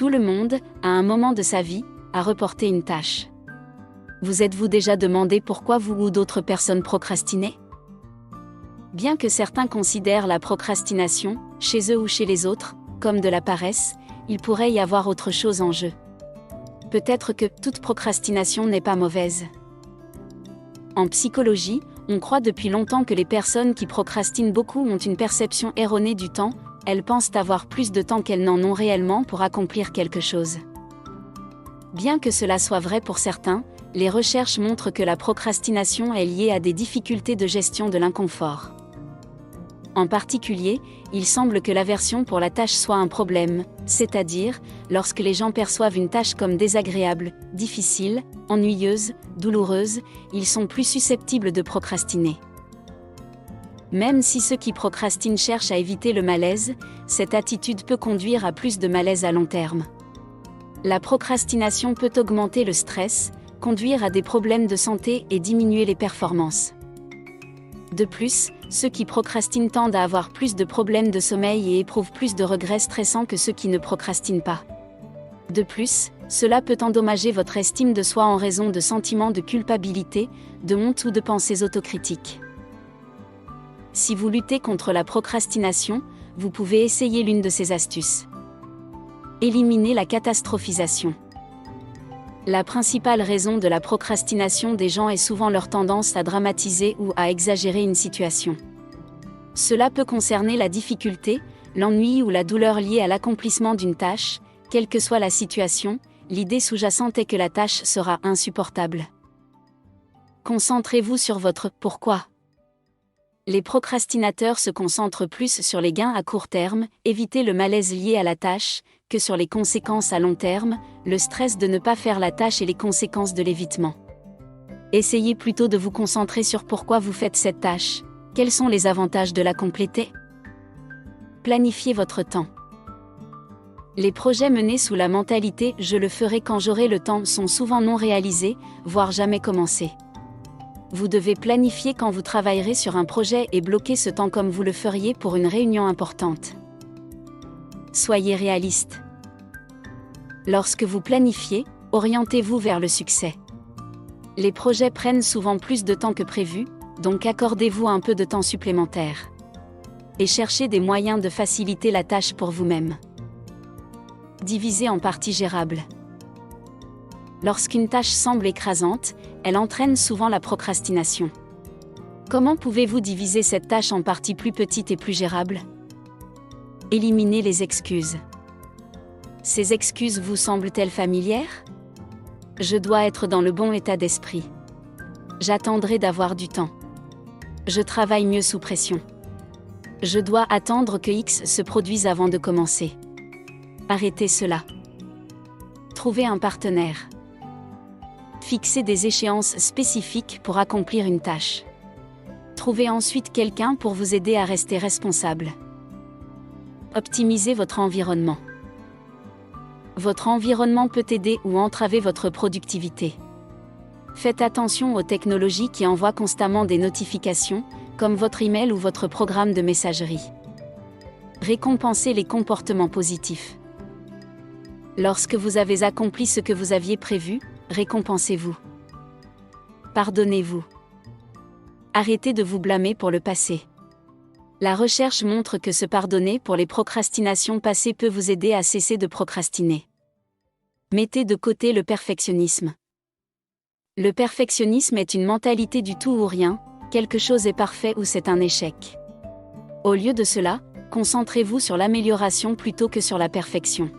Tout le monde, à un moment de sa vie, a reporté une tâche. Vous êtes-vous déjà demandé pourquoi vous ou d'autres personnes procrastinaient ? Bien que certains considèrent la procrastination, chez eux ou chez les autres, comme de la paresse, il pourrait y avoir autre chose en jeu. Peut-être que toute procrastination n'est pas mauvaise. En psychologie, on croit depuis longtemps que les personnes qui procrastinent beaucoup ont une perception erronée du temps, elles pensent avoir plus de temps qu'elles n'en ont réellement pour accomplir quelque chose. Bien que cela soit vrai pour certains, les recherches montrent que la procrastination est liée à des difficultés de gestion de l'inconfort. En particulier, il semble que l'aversion pour la tâche soit un problème, c'est-à-dire, lorsque les gens perçoivent une tâche comme désagréable, difficile, ennuyeuse, douloureuse, ils sont plus susceptibles de procrastiner. Même si ceux qui procrastinent cherchent à éviter le malaise, cette attitude peut conduire à plus de malaise à long terme. La procrastination peut augmenter le stress, conduire à des problèmes de santé et diminuer les performances. De plus, ceux qui procrastinent tendent à avoir plus de problèmes de sommeil et éprouvent plus de regrets stressants que ceux qui ne procrastinent pas. De plus, cela peut endommager votre estime de soi en raison de sentiments de culpabilité, de honte ou de pensées autocritiques. Si vous luttez contre la procrastination, vous pouvez essayer l'une de ces astuces. Éliminer la catastrophisation. La principale raison de la procrastination des gens est souvent leur tendance à dramatiser ou à exagérer une situation. Cela peut concerner la difficulté, l'ennui ou la douleur liée à l'accomplissement d'une tâche, quelle que soit la situation, l'idée sous-jacente est que la tâche sera insupportable. Concentrez-vous sur votre « pourquoi ». Les procrastinateurs se concentrent plus sur les gains à court terme, éviter le malaise lié à la tâche, que sur les conséquences à long terme, le stress de ne pas faire la tâche et les conséquences de l'évitement. Essayez plutôt de vous concentrer sur pourquoi vous faites cette tâche, quels sont les avantages de la compléter. Planifiez votre temps. Les projets menés sous la mentalité « je le ferai quand j'aurai le temps » sont souvent non réalisés, voire jamais commencés. Vous devez planifier quand vous travaillerez sur un projet et bloquer ce temps comme vous le feriez pour une réunion importante. Soyez réaliste. Lorsque vous planifiez, orientez-vous vers le succès. Les projets prennent souvent plus de temps que prévu, donc accordez-vous un peu de temps supplémentaire. Et cherchez des moyens de faciliter la tâche pour vous-même. Divisez en parties gérables. Lorsqu'une tâche semble écrasante, elle entraîne souvent la procrastination. Comment pouvez-vous diviser cette tâche en parties plus petites et plus gérables ? Éliminez les excuses. Ces excuses vous semblent-elles familières ? Je dois être dans le bon état d'esprit. J'attendrai d'avoir du temps. Je travaille mieux sous pression. Je dois attendre que X se produise avant de commencer. Arrêtez cela. Trouvez un partenaire. Fixez des échéances spécifiques pour accomplir une tâche. Trouvez ensuite quelqu'un pour vous aider à rester responsable. Optimisez votre environnement. Votre environnement peut aider ou entraver votre productivité. Faites attention aux technologies qui envoient constamment des notifications, comme votre email ou votre programme de messagerie. Récompensez les comportements positifs. Lorsque vous avez accompli ce que vous aviez prévu, récompensez-vous. Pardonnez-vous. Arrêtez de vous blâmer pour le passé. La recherche montre que se pardonner pour les procrastinations passées peut vous aider à cesser de procrastiner. Mettez de côté le perfectionnisme. Le perfectionnisme est une mentalité du tout ou rien, quelque chose est parfait ou c'est un échec. Au lieu de cela, concentrez-vous sur l'amélioration plutôt que sur la perfection.